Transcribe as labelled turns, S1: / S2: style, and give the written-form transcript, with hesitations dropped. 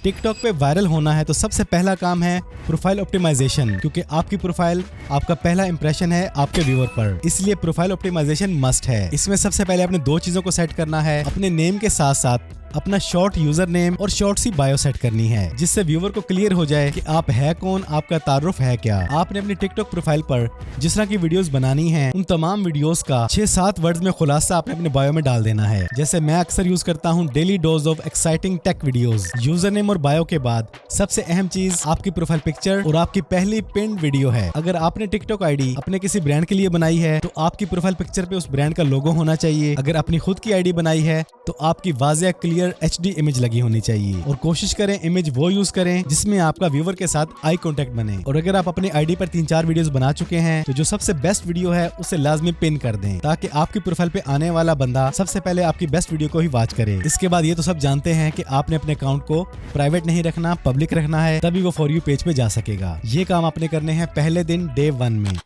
S1: TikTok पे viral होना है तो सबसे पहला काम है प्रोफाइल ऑप्टिमाइजेशन, क्योंकि आपकी प्रोफाइल आपका पहला इंप्रेशन है आपके व्यूअर पर, इसलिए प्रोफाइल ऑप्टिमाइजेशन मस्ट है। इसमें सबसे पहले आपने दो चीजों को सेट करना है, अपने नेम के साथ साथ अपना शॉर्ट यूजर नेम और शॉर्ट सी बायो सेट करनी है, जिससे व्यूअर को क्लियर हो जाए कि आप है कौन, आपका तारुफ है क्या। आपने अपनी टिकटॉक प्रोफाइल पर जिस तरह की वीडियोस बनानी है उन तमाम वीडियोस का 6-7 वर्ड्स में खुलासा आपने अपने बायो में डाल देना है। जैसे मैं अक्सर यूज करता हूँ daily dose of exciting take videos. User name और बायो के बाद सबसे अहम चीज आपकी प्रोफाइल पिक्चर और आपकी पहली पिन्ड वीडियो है। अगर आपने टिकटॉक आईडी अपने किसी ब्रांड के लिए बनाई है तो आपकी प्रोफाइल पिक्चर पे उस ब्रांड का लोगो होना चाहिए। अगर अपनी खुद की आईडी बनाई है तो आपकी वाज़ेह क्लियर HD इमेज लगी होनी चाहिए, और कोशिश करें इमेज वो यूज करें जिसमें आपका व्यूअर के साथ आई कांटेक्ट बने। और अगर आप अपनी आईडी पर 3-4 वीडियोस बना चुके हैं तो जो सबसे बेस्ट वीडियो है उसे लाजमी पिन कर दें, ताकि आपकी प्रोफाइल पे आने वाला बंदा सबसे पहले आपकी बेस्ट वीडियो को ही वॉच करे। इसके बाद ये तो सब जानते हैं कि आपने अपने अकाउंट को प्राइवेट नहीं रखना, पब्लिक रखना है, तभी वो फॉर यू पेज पे जा सकेगा। ये काम आपने करने हैं पहले दिन डे 1 में।